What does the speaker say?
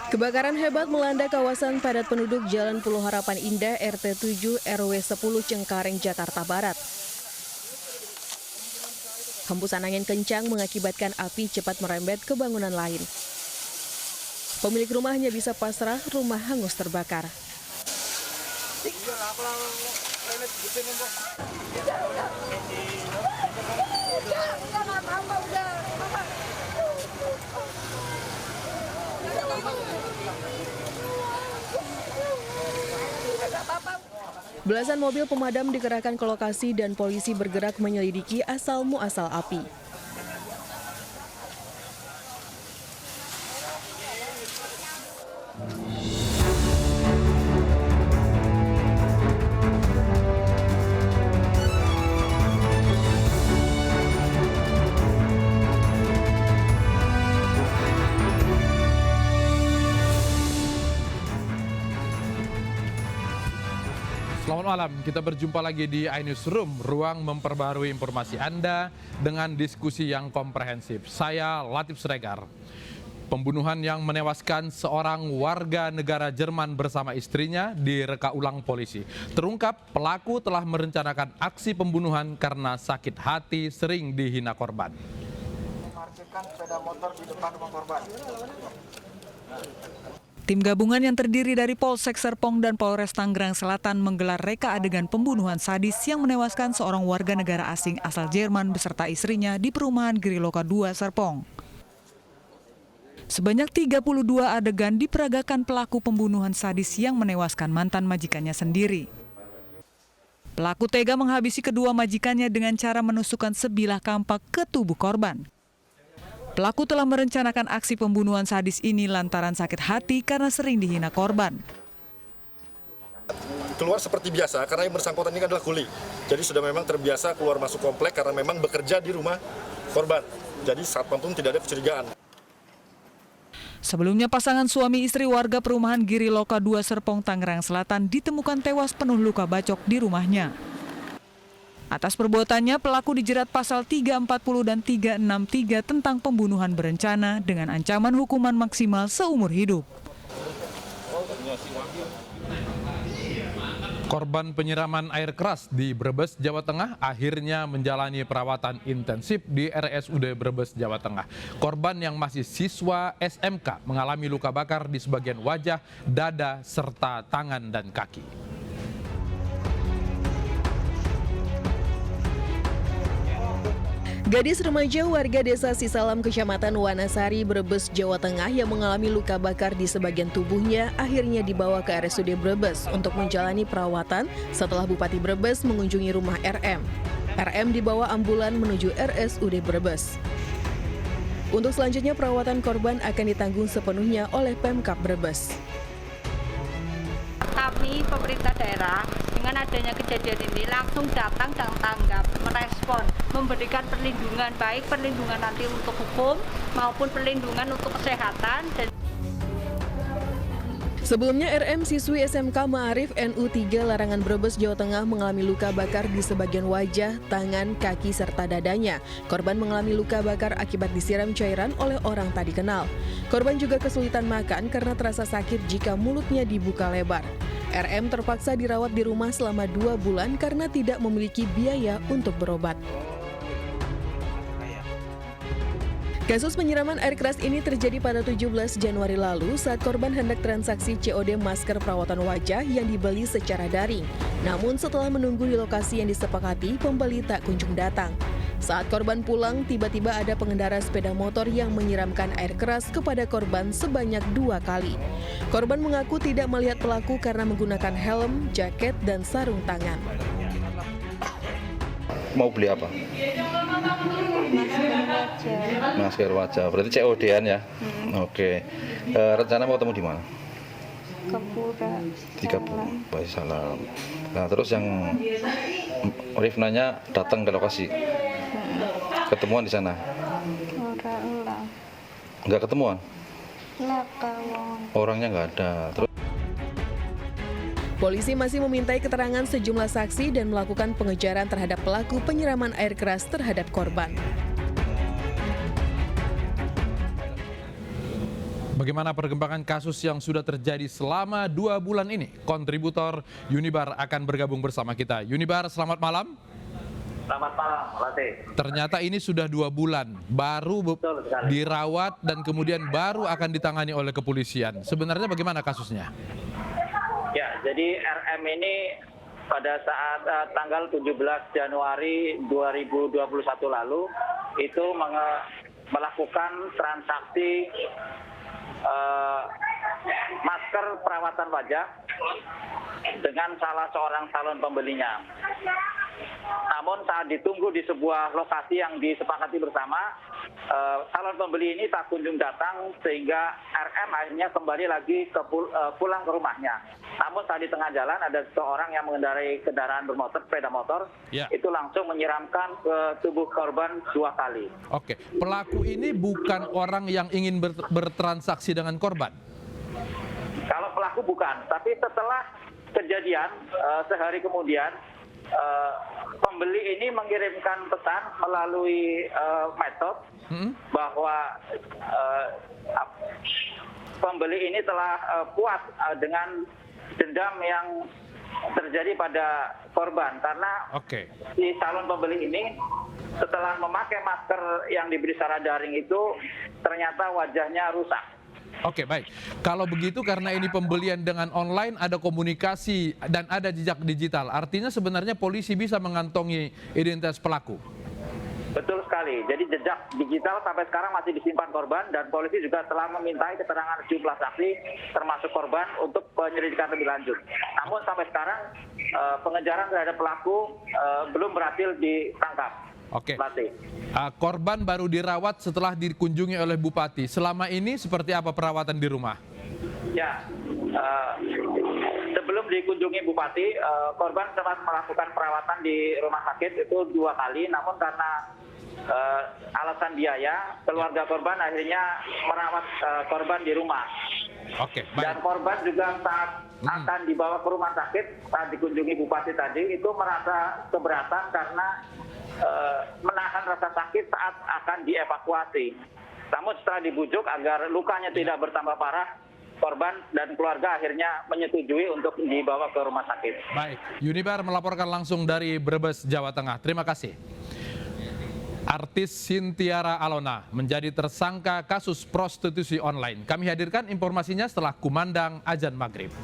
Kebakaran hebat melanda kawasan padat penduduk Jalan Pulau Harapan Indah RT 7 RW 10 Cengkareng, Jakarta Barat. Hembusan angin kencang mengakibatkan api cepat merembet ke bangunan lain. Pemilik rumah hanya bisa pasrah, rumah hangus terbakar. Belasan mobil pemadam dikerahkan ke lokasi dan polisi bergerak menyelidiki asal-muasal api. Selamat malam, kita berjumpa lagi di iNewsroom, ruang memperbarui informasi Anda dengan diskusi yang komprehensif. Saya Latif Sregar. Pembunuhan yang menewaskan seorang warga negara Jerman bersama istrinya direka ulang polisi. Terungkap pelaku telah merencanakan aksi pembunuhan karena sakit hati sering dihina korban. Memarkirkan sepeda motor di depan rumah korban. Tim gabungan yang terdiri dari Polsek Serpong dan Polres Tangerang Selatan menggelar reka adegan pembunuhan sadis yang menewaskan seorang warga negara asing asal Jerman beserta istrinya di perumahan Giriloka 2 Serpong. Sebanyak 32 adegan diperagakan pelaku pembunuhan sadis yang menewaskan mantan majikannya sendiri. Pelaku tega menghabisi kedua majikannya dengan cara menusukkan sebilah kampak ke tubuh korban. Pelaku telah merencanakan aksi pembunuhan sadis ini lantaran sakit hati karena sering dihina korban. Keluar seperti biasa karena yang bersangkutan ini adalah kuli. Jadi sudah memang terbiasa keluar masuk komplek karena memang bekerja di rumah korban. Jadi satpam pun tidak ada kecurigaan. Sebelumnya pasangan suami istri warga perumahan Giriloka 2 Serpong, Tangerang Selatan ditemukan tewas penuh luka bacok di rumahnya. Atas perbuatannya, pelaku dijerat pasal 340 dan 363 tentang pembunuhan berencana dengan ancaman hukuman maksimal seumur hidup. Korban penyiraman air keras di Brebes, Jawa Tengah akhirnya menjalani perawatan intensif di RSUD Brebes, Jawa Tengah. Korban yang masih siswa SMK mengalami luka bakar di sebagian wajah, dada, serta tangan dan kaki. Gadis remaja warga desa Sisalam, Kecamatan Wanasari, Brebes, Jawa Tengah yang mengalami luka bakar di sebagian tubuhnya akhirnya dibawa ke RSUD Brebes untuk menjalani perawatan setelah Bupati Brebes mengunjungi rumah RM. RM dibawa ambulan menuju RSUD Brebes. Untuk selanjutnya perawatan korban akan ditanggung sepenuhnya oleh Pemkab Brebes. Kami pemerintah daerah dengan adanya kejadian ini langsung datang dan tanggap, merespon, memberikan perlindungan, baik perlindungan nanti untuk hukum maupun perlindungan untuk kesehatan. Sebelumnya RM siswi SMK Ma'arif NU 3 Larangan Brebes, Jawa Tengah mengalami luka bakar di sebagian wajah, tangan, kaki, serta dadanya. Korban mengalami luka bakar akibat disiram cairan oleh orang tak dikenal. Korban juga kesulitan makan karena terasa sakit jika mulutnya dibuka lebar. RM terpaksa dirawat di rumah selama 2 bulan karena tidak memiliki biaya untuk berobat. Kasus penyiraman air keras ini terjadi pada 17 Januari lalu saat korban hendak transaksi COD masker perawatan wajah yang dibeli secara daring. Namun setelah menunggu di lokasi yang disepakati, pembeli tak kunjung datang. Saat korban pulang, tiba-tiba ada pengendara sepeda motor yang menyiramkan air keras kepada korban sebanyak 2 kali. Korban mengaku tidak melihat pelaku karena menggunakan helm, jaket, dan sarung tangan. Mau beli apa? Masker wajah. Berarti COD-an ya? Oke. Rencana mau ketemu di mana? Di Kapura. Baik, salam. Nah, terus yang Rifnanya datang ke lokasi. Ketemuan di sana? Enggak ketemuan? Orangnya nggak ada. Terus Polisi masih memintai keterangan sejumlah saksi dan melakukan pengejaran terhadap pelaku penyiraman air keras terhadap korban. Bagaimana perkembangan kasus yang sudah terjadi selama 2 bulan ini? Kontributor Unibar akan bergabung bersama kita. Unibar, selamat malam. Selamat malam, Latih. Ternyata ini sudah 2 bulan, baru dirawat dan kemudian baru akan ditangani oleh kepolisian. Sebenarnya bagaimana kasusnya? Ya, jadi RM ini pada saat tanggal 17 Januari 2021 lalu itu melakukan transaksi masker perawatan wajah dengan salah seorang calon pembelinya. Namun saat ditunggu di sebuah lokasi yang disepakati bersama, calon pembeli ini tak kunjung datang sehingga RM akhirnya kembali lagi pulang ke rumahnya. Namun saat di tengah jalan ada seseorang yang mengendarai kendaraan bermotor, sepeda motor, itu langsung menyiramkan ke tubuh korban 2 kali. Oke, pelaku ini bukan orang yang ingin bertransaksi dengan korban? Kalau pelaku bukan, tapi setelah kejadian sehari kemudian, pembeli ini mengirimkan pesan melalui medsos bahwa pembeli ini telah puas dengan dendam yang terjadi pada korban karena si calon pembeli ini setelah memakai masker yang diberi secara daring itu ternyata wajahnya rusak. Oke, baik. Kalau begitu karena ini pembelian dengan online ada komunikasi dan ada jejak digital. Artinya sebenarnya polisi bisa mengantongi identitas pelaku. Betul sekali. Jadi jejak digital sampai sekarang masih disimpan korban dan polisi juga telah memintai keterangan sejumlah saksi termasuk korban untuk penyelidikan lebih lanjut. Namun sampai sekarang pengejaran terhadap pelaku belum berhasil ditangkap. Oke. Korban baru dirawat setelah dikunjungi oleh Bupati. Selama ini seperti apa perawatan di rumah? Ya, sebelum dikunjungi Bupati, korban sempat melakukan perawatan di rumah sakit itu 2 kali. Namun karena alasan biaya, keluarga korban akhirnya merawat korban di rumah. Oke, baik. Dan korban juga saat akan dibawa ke rumah sakit, saat dikunjungi Bupati tadi, itu merasa keberatan karena menahan rasa sakit saat akan dievakuasi. Namun setelah dibujuk agar lukanya tidak bertambah parah, korban dan keluarga akhirnya menyetujui untuk dibawa ke rumah sakit. Baik, Unibar melaporkan langsung dari Brebes, Jawa Tengah. Terima kasih. Artis Sintiara Alona menjadi tersangka kasus prostitusi online. Kami hadirkan informasinya setelah kumandang azan maghrib.